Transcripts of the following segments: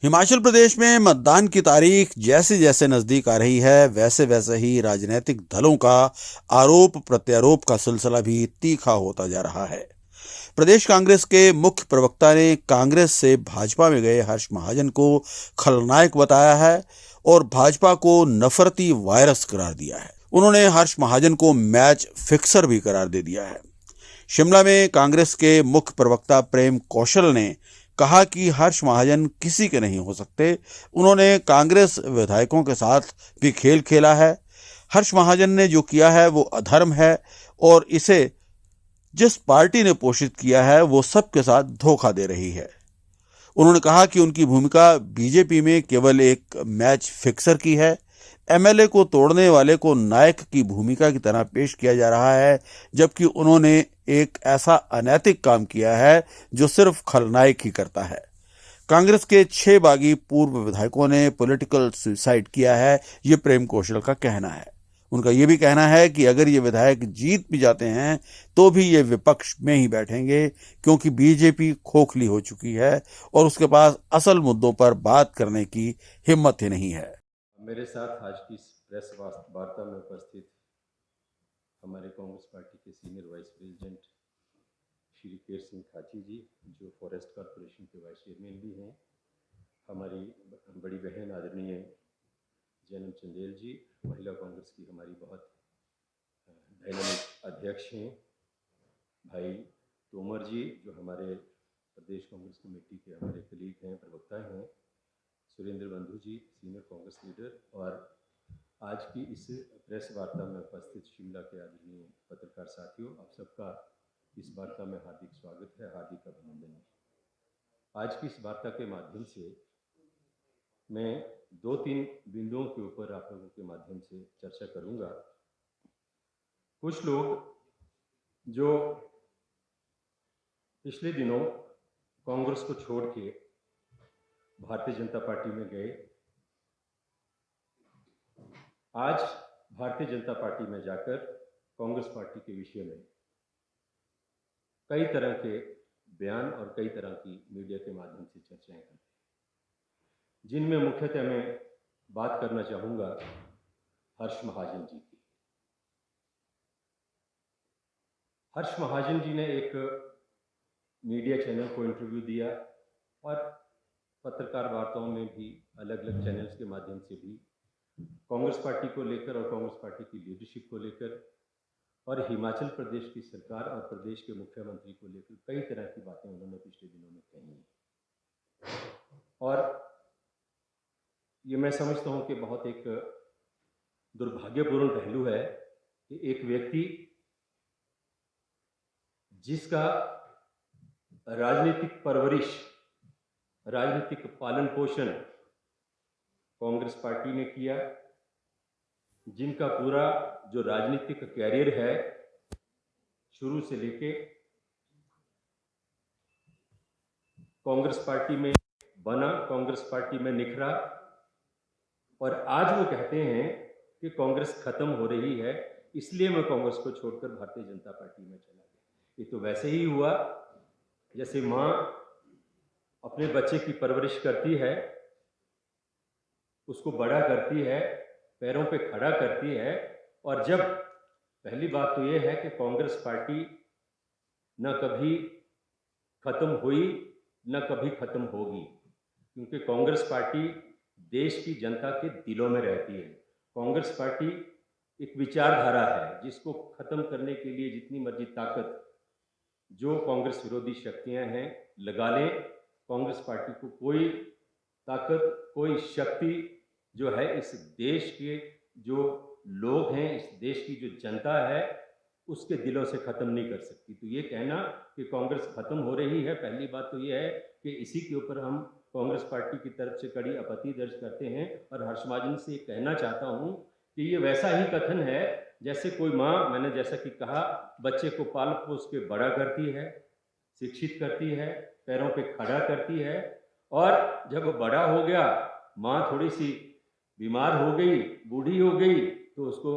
हिमाचल प्रदेश में मतदान की तारीख जैसे जैसे नजदीक आ रही है, वैसे वैसे ही राजनीतिक दलों का आरोप प्रत्यारोप का सिलसिला भी तीखा होता जा रहा है। प्रदेश कांग्रेस के मुख्य प्रवक्ता ने कांग्रेस से भाजपा में गए हर्ष महाजन को खलनायक बताया है और भाजपा को नफरती वायरस करार दिया है। उन्होंने हर्ष महाजन को मैच फिक्सर भी करार दे दिया है। शिमला में कांग्रेस के मुख्य प्रवक्ता प्रेम कौशल ने कहा कि हर्ष महाजन किसी के नहीं हो सकते। उन्होंने कांग्रेस विधायकों के साथ भी खेल खेला है। हर्ष महाजन ने जो किया है वो अधर्म है और इसे जिस पार्टी ने पोषित किया है वो सबके साथ धोखा दे रही है। उन्होंने कहा कि उनकी भूमिका बीजेपी में केवल एक मैच फिक्सर की है। एमएलए को तोड़ने वाले को नायक की भूमिका की तरह पेश किया जा रहा है, जबकि उन्होंने एक ऐसा अनैतिक काम किया है जो सिर्फ खलनायक ही करता है। कांग्रेस के 6 बागी पूर्व विधायकों ने पॉलिटिकल सुसाइड किया है, ये प्रेम कौशल का कहना है। उनका ये भी कहना है कि अगर ये विधायक जीत भी जाते हैं तो भी ये विपक्ष में ही बैठेंगे, क्योंकि बीजेपी खोखली हो चुकी है और उसके पास असल मुद्दों पर बात करने की हिम्मत ही नहीं है। मेरे साथ आज की इस प्रेस वार्ता में उपस्थित हमारे कांग्रेस पार्टी के सीनियर वाइस प्रेसिडेंट श्री केर सिंह खाची जी, जो फॉरेस्ट कॉरपोरेशन के वाइस चेयरमैन भी हैं, हमारी बड़ी बहन आदरणीय जैनब चंदेल जी, महिला कांग्रेस की हमारी बहुत डायनामिक अध्यक्ष हैं, भाई तोमर जी, जो हमारे प्रदेश कांग्रेस कमेटी के हमारे कलीग हैं, प्रवक्ता हैं, सुरेंद्र बंधु जी, सीनियर कांग्रेस लीडर, और आज की इस प्रेस वार्ता में उपस्थित शिमला के आदरणीय पत्रकार साथियों, आप सबका इस वार्ता में हार्दिक स्वागत है, हार्दिक अभिनंदन है। आज की इस वार्ता के माध्यम से मैं 2-3 बिंदुओं के ऊपर आप लोगों के माध्यम से चर्चा करूंगा। कुछ लोग जो पिछले दिनों कांग्रेस को छोड़ के भारतीय जनता पार्टी में गए, आज भारतीय जनता पार्टी में जाकर कांग्रेस पार्टी के विषय में कई तरह के बयान और कई तरह की मीडिया के माध्यम से चर्चाएं करते हैं, जिनमें मुख्यतः मैं बात करना चाहूंगा हर्ष महाजन जी की। हर्ष महाजन जी ने एक मीडिया चैनल को इंटरव्यू दिया और पत्रकार वार्ताओं में भी अलग अलग चैनल्स के माध्यम से भी कांग्रेस पार्टी को लेकर और कांग्रेस पार्टी की लीडरशिप को लेकर और हिमाचल प्रदेश की सरकार और प्रदेश के मुख्यमंत्री को लेकर कई तरह की बातें उन्होंने पिछले दिनों में कही हैं। और ये मैं समझता हूं कि बहुत एक दुर्भाग्यपूर्ण पहलू है कि एक व्यक्ति जिसका राजनीतिक परवरिश, राजनीतिक पालन पोषण कांग्रेस पार्टी ने किया, जिनका पूरा जो राजनीतिक कैरियर है शुरू से लेके कांग्रेस पार्टी में बना, कांग्रेस पार्टी में निखरा, और आज वो कहते हैं कि कांग्रेस खत्म हो रही है, इसलिए मैं कांग्रेस को छोड़कर भारतीय जनता पार्टी में चला गया। ये तो वैसे ही हुआ जैसे माँ अपने बच्चे की परवरिश करती है, उसको बड़ा करती है, पैरों पे खड़ा करती है, और जब पहली बात तो ये है कि कांग्रेस पार्टी न कभी खत्म हुई न कभी खत्म होगी, क्योंकि कांग्रेस पार्टी देश की जनता के दिलों में रहती है। कांग्रेस पार्टी एक विचारधारा है जिसको खत्म करने के लिए जितनी मर्जी ताकत जो कांग्रेस विरोधी शक्तियां हैं लगा लें, कांग्रेस पार्टी को कोई ताकत, कोई शक्ति जो है इस देश के जो लोग हैं, इस देश की जो जनता है, उसके दिलों से खत्म नहीं कर सकती। तो ये कहना कि कांग्रेस खत्म हो रही है, पहली बात तो ये है कि इसी के ऊपर हम कांग्रेस पार्टी की तरफ से कड़ी आपत्ति दर्ज करते हैं। और हर्ष महाजन से कहना चाहता हूँ कि ये वैसा ही कथन है जैसे कोई माँ, मैंने जैसा कि कहा, बच्चे को पाल पोस के बड़ा करती है, शिक्षित करती है, पैरों पे खड़ा करती है, और जब बड़ा हो गया, माँ थोड़ी सी बीमार हो गई, बूढ़ी हो गई, तो उसको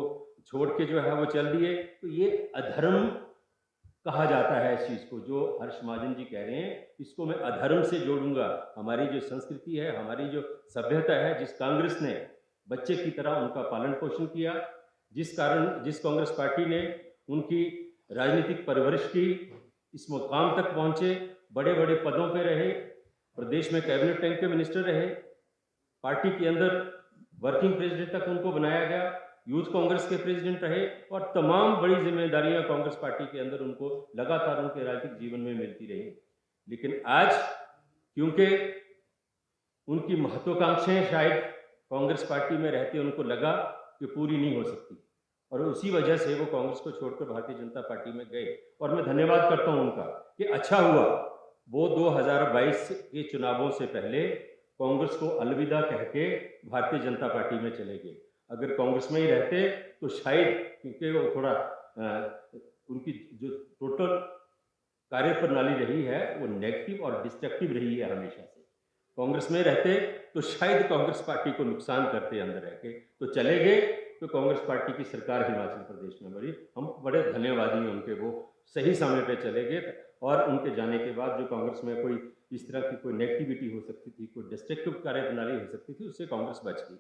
छोड़ के जो है वो चल दिए। तो ये अधर्म कहा जाता है इस चीज़ को, जो हर्ष महाजन जी कह रहे हैं, इसको मैं अधर्म से जोड़ूंगा। हमारी जो संस्कृति है, हमारी जो सभ्यता है, जिस कांग्रेस ने बच्चे की तरह उनका पालन पोषण किया, जिस कांग्रेस पार्टी ने उनकी राजनीतिक परवरिश की, इस मुकाम तक पहुंचे, बड़े बड़े पदों पे रहे, प्रदेश में कैबिनेट रैंक के मिनिस्टर रहे, पार्टी के अंदर वर्किंग प्रेसिडेंट तक उनको बनाया गया, यूथ कांग्रेस के प्रेसिडेंट रहे और तमाम बड़ी जिम्मेदारियां कांग्रेस पार्टी के अंदर उनको लगातार उनके राजनीतिक जीवन में मिलती रही। लेकिन आज क्योंकि उनकी महत्वाकांक्षाएं शायद कांग्रेस पार्टी में रहते उनको लगा कि पूरी नहीं हो सकती, और उसी वजह से वो कांग्रेस को छोड़कर भारतीय जनता पार्टी में गए। और मैं धन्यवाद करता हूं उनका कि अच्छा हुआ वो 2022 के चुनावों से पहले कांग्रेस को अलविदा कह के भारतीय जनता पार्टी में चले गए। अगर कांग्रेस में ही रहते तो शायद, क्योंकि वो थोड़ा उनकी जो टोटल कार्यप्रणाली रही है वो नेगेटिव और डिस्ट्रक्टिव रही है हमेशा से, कांग्रेस में रहते तो शायद कांग्रेस पार्टी को नुकसान करते अंदर रह के, तो चले गए तो कांग्रेस पार्टी की सरकार हिमाचल प्रदेश में बनी। हम बड़े धन्यवादी हैं उनके, वो सही समय पे चले गए और उनके जाने के बाद जो कांग्रेस में कोई इस तरह की कोई नेगेटिविटी हो सकती थी, कोई डिस्ट्रक्टिव कार्यप्रणाली हो सकती थी, उससे कांग्रेस बच गई।